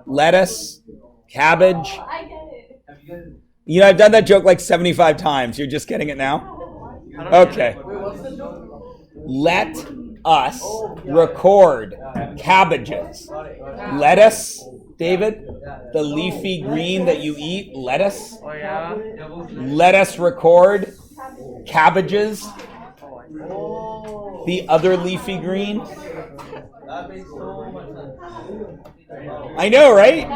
lettuce, cabbage. You know, I've done that joke like 75 times. You're just getting it now? Okay. Let us record cabbages. Lettuce, David, the leafy green that you eat, lettuce. Let us record cabbages, the other leafy green. I know, right?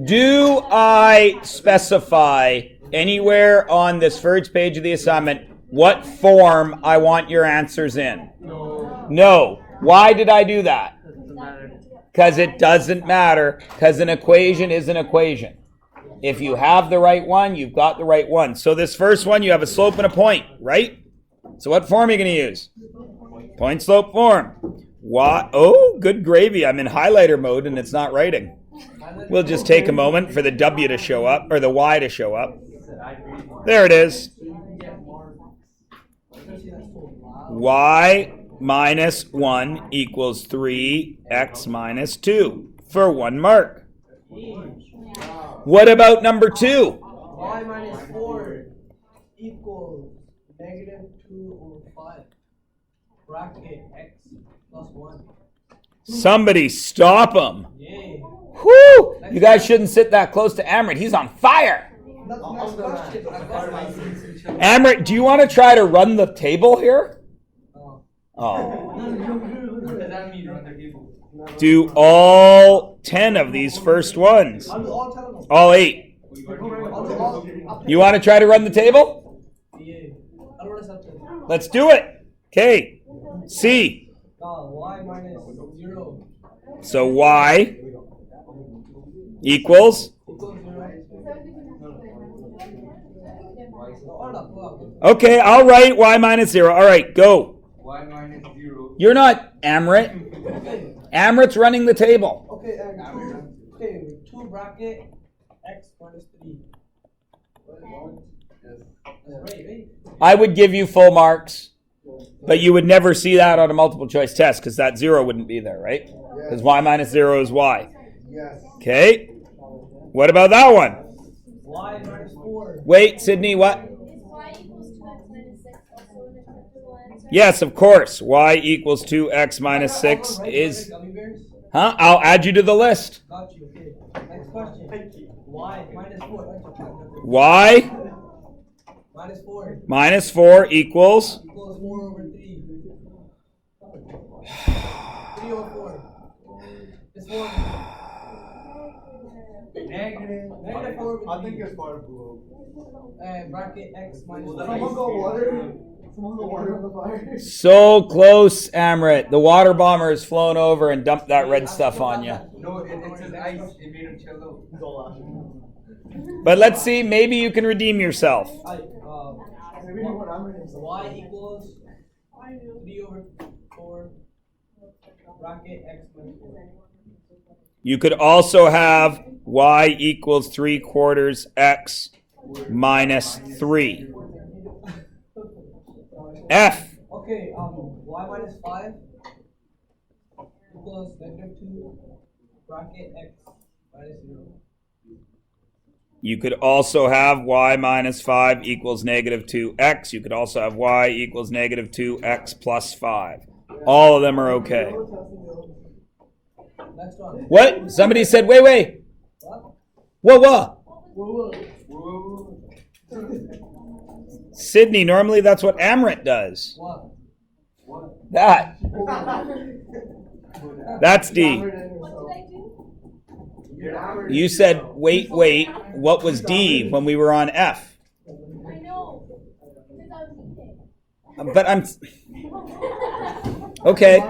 Do I specify anywhere on this first page of the assignment what form I want your answers in? No. Why did I do that? Because it doesn't matter, because an equation is an equation. If you have the right one, you've got the right one. So this first one, you have a slope and a point, right? So what form are you going to use? Point slope form. Why? Oh, good gravy. I'm in highlighter mode and it's not writing. We'll just take a moment for the W to show up, or the Y to show up. There it is. Y minus 1 equals 3x minus 2 for 1 mark. What about number 2? Y minus 4 equals negative 2 over 5. Bracket x plus 1. Somebody stop him. Yay. Whoo! You guys shouldn't sit that close to Amrit. He's on fire. Amrit, do you want to try to run the table here? Oh. Do all 10 of these first ones. All 8. You want to try to run the table? Let's do it. Okay. C. Y minus 0. So Y equals? Okay, I'll write Y minus 0. All right, go. Y minus 0. You're not Amrit. Amrit's running the table. Okay, 2 bracket x minus 3. I would give you full marks, but you would never see that on a multiple choice test because that 0 wouldn't be there, right? Because Y minus 0 is Y. Okay. What about that one? Y minus 4. Wait, Sydney, what? Yes, of course. Y equals 2x minus 6 is... Huh? I'll add you to the list. Got you. Okay. Next question. Y minus 4. Y minus 4 equals... Equals 4 over 3. 3 over 4. It's 4. Negative 4 over 3. I think it's part of blue. Bracket x minus 3. Someone go water. Someone go water on the fire. So close, Amrit. The water bomber has flown over and dumped that red stuff on you. No, it's an ice. It made him chill out. But let's see, maybe you can redeem yourself. Y equals 3 over 4. Bracket x minus 4. You could also have Y equals 3/4 x minus 3. F. Okay, y minus 5 equals negative 2 bracket x minus 0. You could also have Y minus 5 equals negative 2x. You could also have Y equals negative 2x plus 5. All of them are okay. Next one. What? Somebody said, wait. What? Sydney, normally that's what Amrit does. What? That. That's D. What did I do? You said, wait. What was D when we were on F? I know. Because I was eating. But I'm... Okay.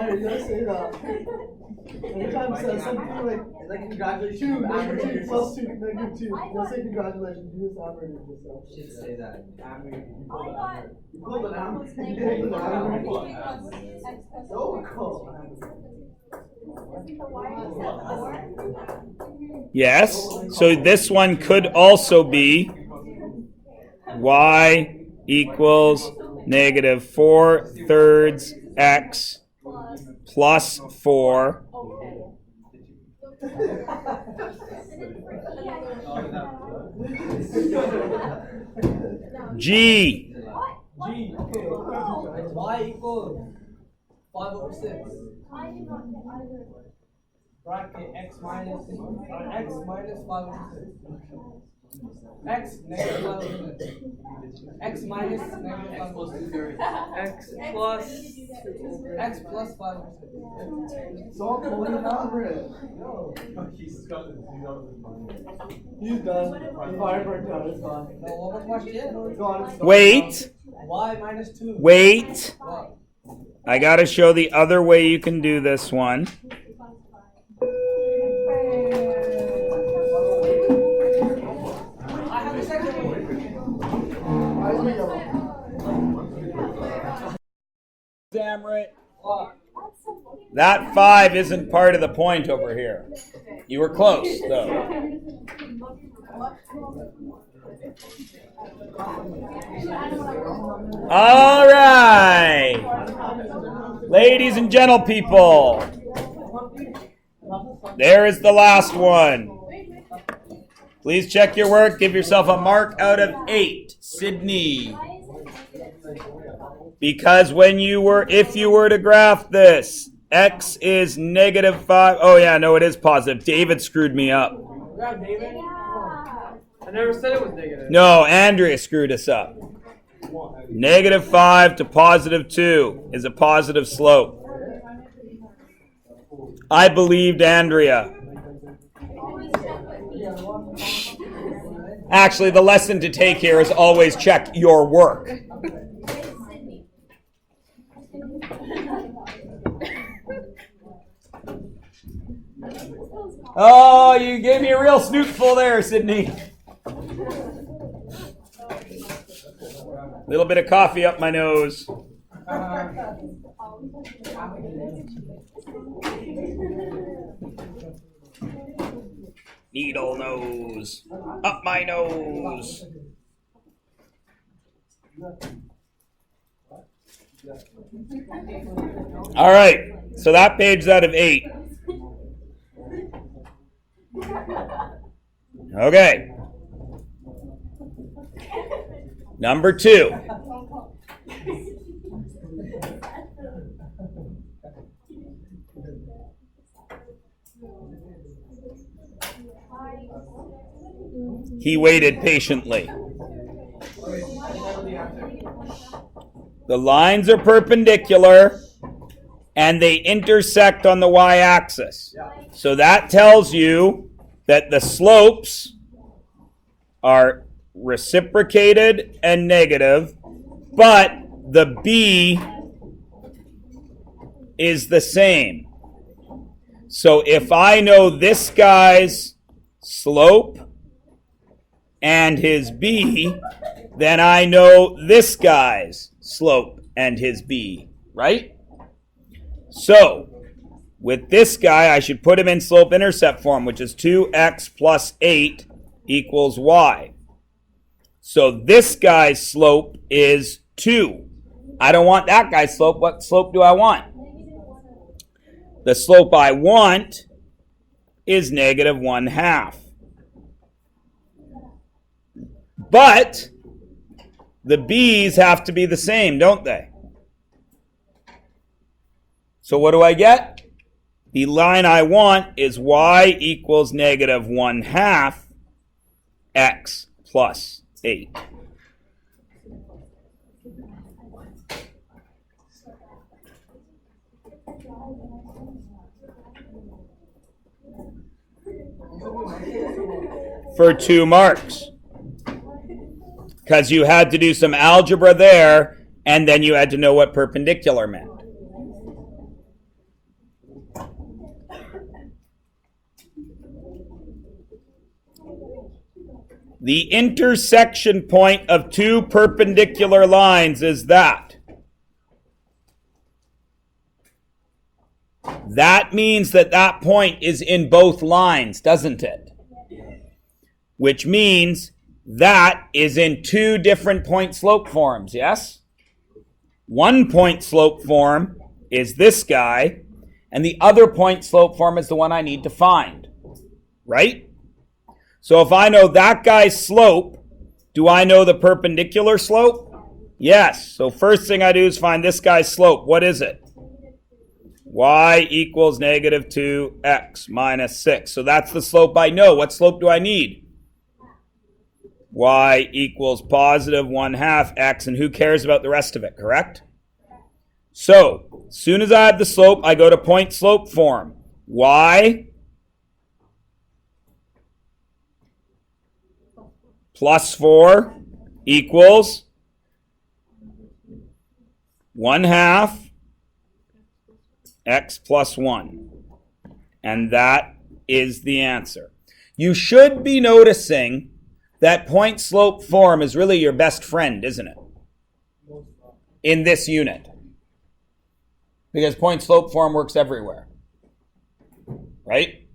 Anytime something like congratulations, negative 2. You'll say congratulations. You just average yourself. You should say that. I thought You pulled it out. was You negative pulled it out. 3 plus x plus So 4. cool. Isn't the y equals 4? Yes. So this one could also be Y equals negative 4/3 x plus 4 G. G, okay. Y equals 5/6. Bracket x minus 5/6. X negative 5/6. X minus negative 5/6. X plus 5/6. Solve the whole algorithm. No. He's done. The fire burnt out. It's gone. No, one more question. It's gone. It's gone. Wait. Y minus 2. Wait. What? I got to show the other way you can do this one. I have a second one. What? That 5 isn't part of the point over here. You were close, though. All right. Ladies and gentle people, there is the last one. Please check your work. Give yourself a mark out of 8. Sydney. Because if you were to graph this, x is negative 5. Oh, yeah, no, it is positive. David screwed me up. Grab David. I never said it was negative. No, Andrea screwed us up. Negative 5 to positive 2 is a positive slope. I believed Andrea. Actually, the lesson to take here is always check your work. Oh, you gave me a real snootful there, Sydney. Little bit of coffee up my nose. Needle nose. Up my nose. All right. So that page's out of 8. Okay. Number 2. He waited patiently. The lines are perpendicular and they intersect on the y-axis. So that tells you that the slopes are reciprocated and negative, but the b is the same. So if I know this guy's slope and his b, then I know this guy's slope and his b, right? So with this guy, I should put him in slope-intercept form, which is 2x plus 8 equals y. So this guy's slope is 2. I don't want that guy's slope. What slope do I want? The slope I want is negative 1/2. But the b's have to be the same, don't they? So what do I get? The line I want is y equals negative 1/2 x plus 8. For 2 marks. Because you had to do some algebra there, and then you had to know what perpendicular meant. The intersection point of 2 perpendicular lines is that. That means that that point is in both lines, doesn't it? Which means that is in two different point slope forms, yes? One point slope form is this guy, and the other point slope form is the one I need to find, right? So if I know that guy's slope, do I know the perpendicular slope? Yes. So first thing I do is find this guy's slope. What is it? Y equals negative 2x minus 6. So that's the slope I know. What slope do I need? Y equals positive 1/2 x, and who cares about the rest of it, correct? So, as soon as I have the slope, I go to point slope form. Y plus 4 equals 1/2 x plus 1. And that is the answer. You should be noticing that point slope form is really your best friend, isn't it? In this unit. Because point slope form works everywhere. Right?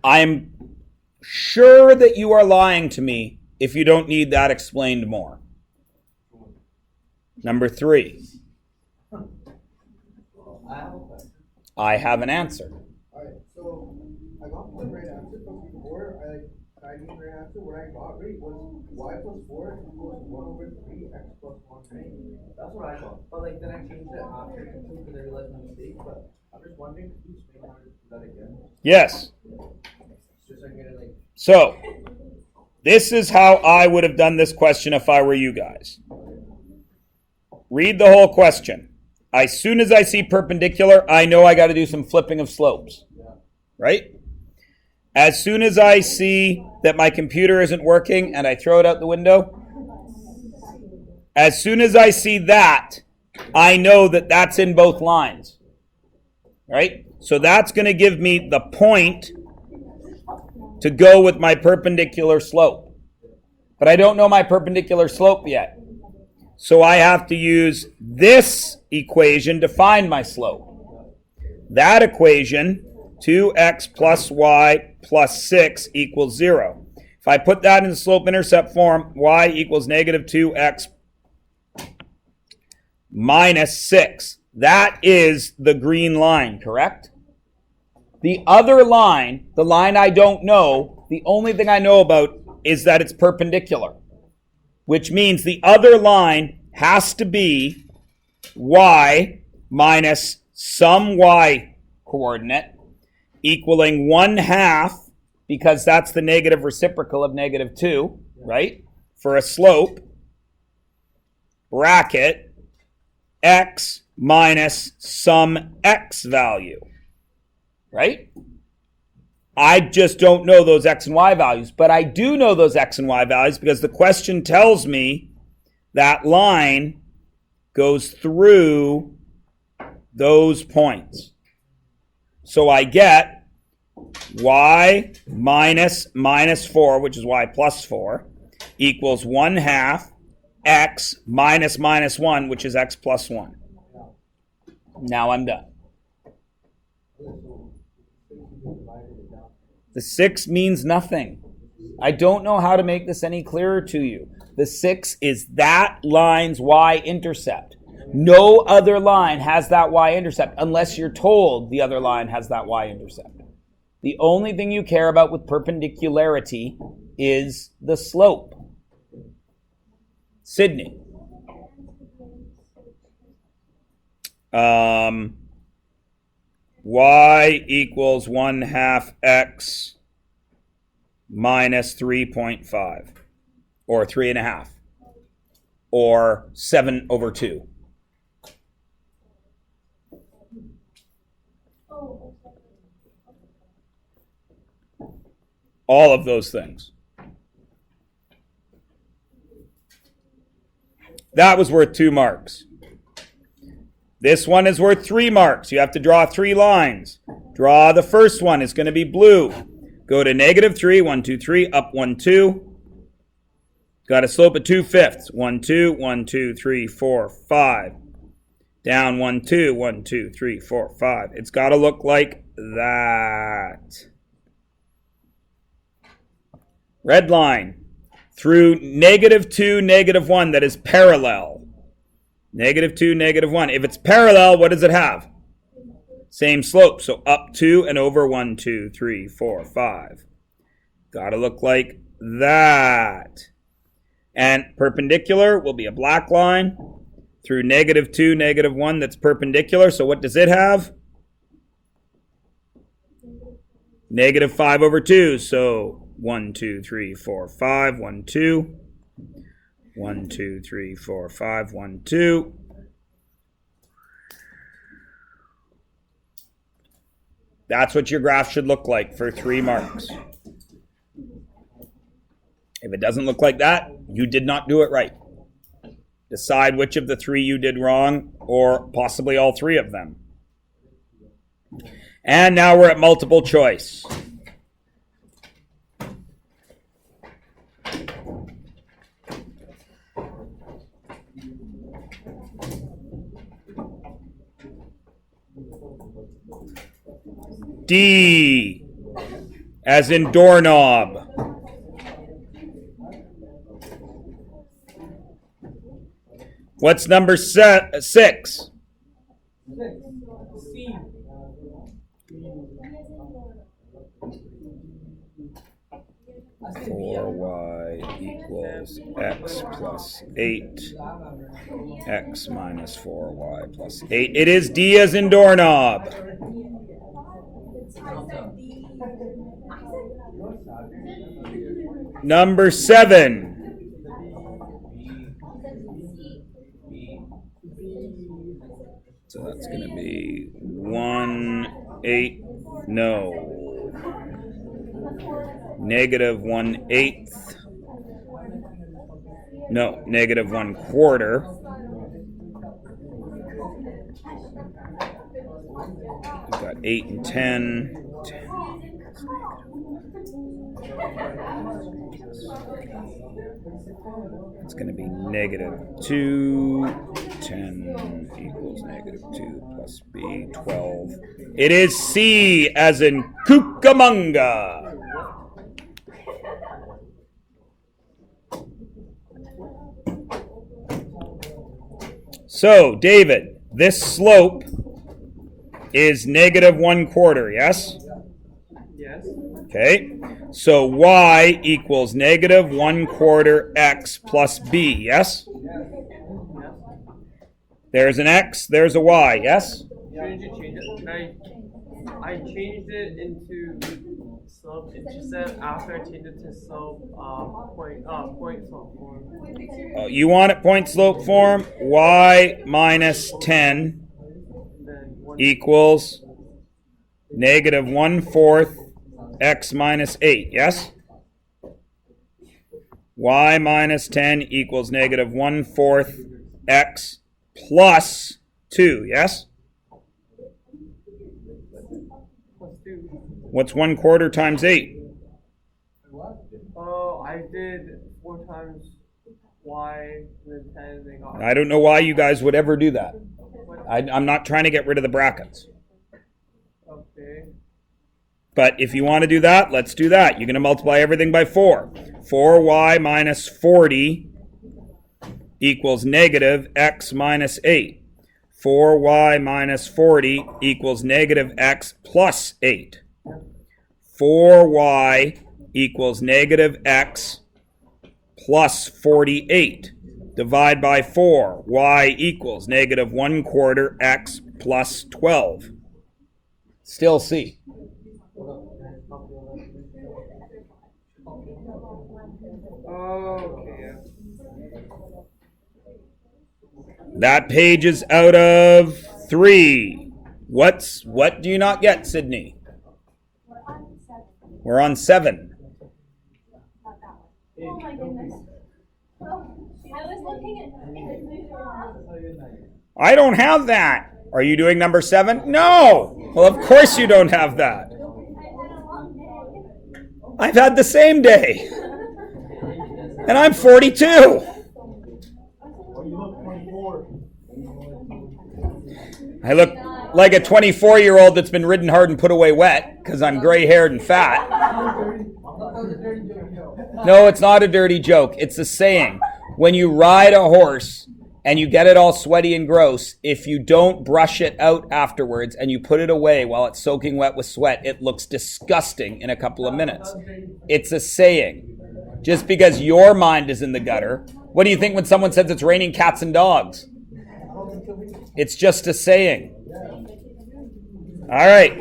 I'm sure that you are lying to me if you don't need that explained more. Number 3. I have an answer. Alright, so I got the right answer from before. I knew the right answer. What I got right was y plus 4 equals 1 over 3 x plus 1, right? That's what I got. But like then I changed it after because I realized my mistake. But I'm just wondering, could you explain how to do that again? Yes. Just so I get it like. So, this is how I would have done this question if I were you guys. Read the whole question. As soon as I see perpendicular, I know I got to do some flipping of slopes. Right? As soon as I see that my computer isn't working and I throw it out the window, as soon as I see that, I know that that's in both lines. Right? So that's going to give me the point to go with my perpendicular slope. But I don't know my perpendicular slope yet. So I have to use this equation to find my slope. That equation, 2x plus y plus 6 equals 0. If I put that in the slope-intercept form, y equals negative 2x minus 6. That is the green line, correct? The other line, the line I don't know, the only thing I know about is that it's perpendicular, which means the other line has to be y minus some y coordinate equaling 1/2, because that's the negative reciprocal of negative 2, right? For a slope, bracket, x minus some x value, right? I just don't know those x and y values, but I do know those x and y values because the question tells me that line goes through those points. So I get y minus 4, which is y plus 4, equals 1/2 x minus 1, which is x plus 1. Now I'm done. The 6 means nothing. I don't know how to make this any clearer to you. The 6 is that line's y-intercept. No other line has that y-intercept unless you're told the other line has that y-intercept. The only thing you care about with perpendicularity is the slope. Sydney. Y equals 1/2 x minus 3.5, or 3.5, or 7/2. All of those things. That was worth 2 marks. This one is worth 3 marks. You have to draw 3 lines. Draw the first one. It's going to be blue. Go to negative 3, 1, 2, 3, up 1, 2. Got a slope of 2/5. 1, 2, 1, 2, 3, 4, 5. Down 1, 2, 1, 2, 3, 4, 5. It's got to look like that. Red line. Through -2, -1, that is parallel. -2, -1. If it's parallel, what does it have? Same slope. So up 2 and over 1, 2, 3, 4, 5. Got to look like that. And perpendicular will be a black line through -2, -1 that's perpendicular. So what does it have? -5 over 2. So 1, 2, 3, 4, 5, 1, 2. 1, 2, 3, 4, 5, 1, 2. That's what your graph should look like for 3 marks. If it doesn't look like that, you did not do it right. Decide which of the 3 you did wrong, or possibly all 3 of them. And now we're at multiple choice. D, as in doorknob. What's number 6? C. 4y equals x plus 8. X minus 4y plus 8. It is D as in doorknob. Number 7. So that's going to be 1/8. No. -1/8. No, -1/4. We've got 8 and 10. It's going to be -2. 10 equals -2 plus b, 12. It is C as in Cucamonga. So, David, this slope is -1/4, yes? Yes. Okay, so y equals -1/4 x plus b, yes? There's an x, there's a y, yes? Shouldn't you change it? I changed it into slope intercept after I changed it to slope point slope form. You want it point slope form? Y minus 10 equals -1/4 x minus 8, yes? Y minus 10 equals -1/4 x plus 2, yes? What's 1/4 times 8? Oh, I did 4 times y, then 10, then got. I don't know why you guys would ever do that. I'm not trying to get rid of the brackets. Okay. But if you want to do that, let's do that. You're going to multiply everything by 4. 4y minus 40 equals -x minus 8. 4y minus 40 equals -x plus 8. 4y equals -x plus 48. Divide by 4. Y equals -1/4 x plus 12. Still C. Okay. That page is out of 3. What do you not get, Sydney? We're on 7. Oh my goodness. Oh, I was looking at I don't have that. Are you doing number 7? No. Well, of course you don't have that. I've had the same day. And I'm 42. I look like a 24-year-old that's been ridden hard and put away wet because I'm gray-haired and fat. No, it's not a dirty joke. It's a saying. When you ride a horse and you get it all sweaty and gross, if you don't brush it out afterwards and you put it away while it's soaking wet with sweat, it looks disgusting in a couple of minutes. It's a saying. Just because your mind is in the gutter, what do you think when someone says it's raining cats and dogs? It's just a saying. All right.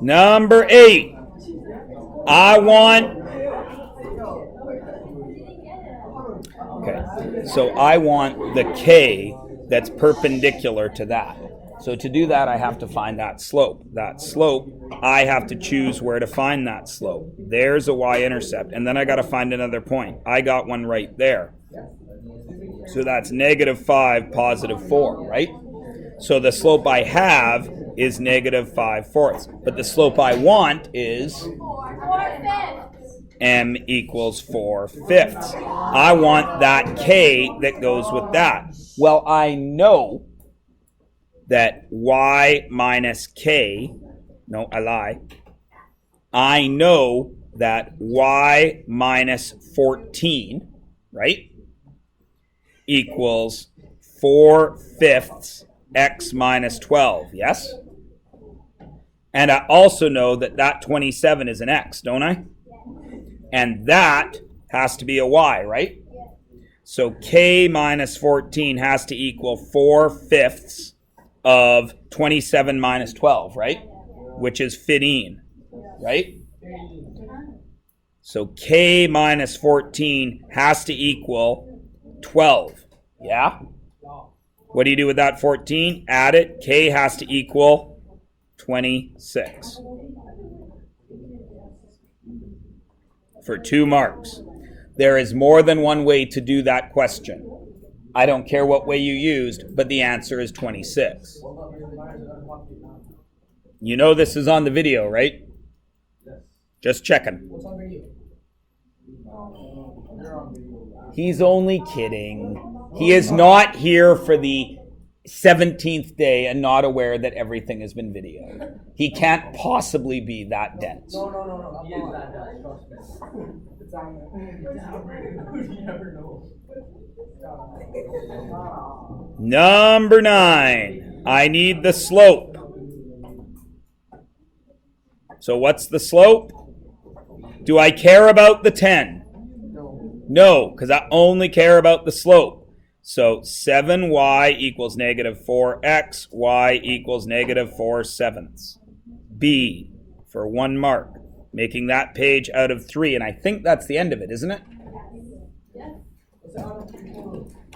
Number 8. I want the k that's perpendicular to that. So to do that, I have to find that slope. That slope, I have to choose where to find that slope. There's a y-intercept, and then I got to find another point. I got one right there. So that's -5, +4, right? So the slope I have is -5/4. But the slope I want is m equals 4/5. I want that k that goes with that. Well, I know that y minus k, no, I lie. I know that y minus 14, right, equals 4/5 x minus 12, yes? And I also know that that 27 is an x, don't I? And that has to be a y, right? So k minus 14 has to equal 4/5 of 27 minus 12, right? Which is 15, right? So k minus 14 has to equal 12, yeah? What do you do with that 14? Add it. K has to equal 26. For 2 marks. There is more than one way to do that question. I don't care what way you used, but the answer is 26. You know this is on the video, right? Just checking. He's only kidding. He is not here for the 17th day and not aware that everything has been videoed. He can't possibly be that dense. No. He is that dense, trust me. It's on there. You never know. Number 9. I need the slope. So what's the slope? Do I care about the 10? No, because I only care about the slope. So 7y equals -4x, y equals -4/7. B for 1 mark, making that page out of 3. And I think that's the end of it, isn't it?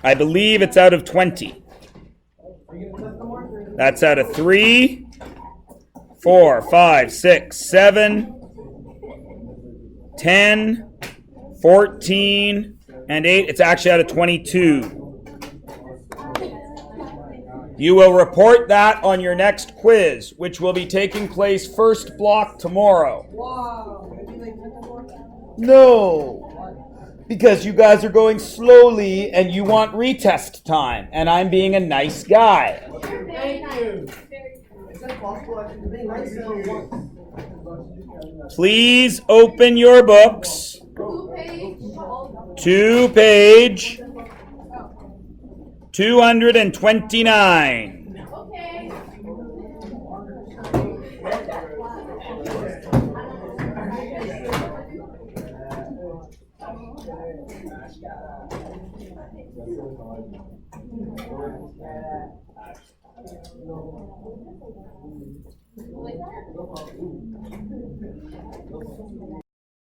I believe it's out of 20. That's out of 3, 4, 5, 6, 7, 10, 14, and 8. It's actually out of 22. You will report that on your next quiz, which will be taking place first block tomorrow. No, because you guys are going slowly and you want retest time, and I'm being a nice guy. Thank you. Is that possible? I can be nice once. Please open your books to page 229.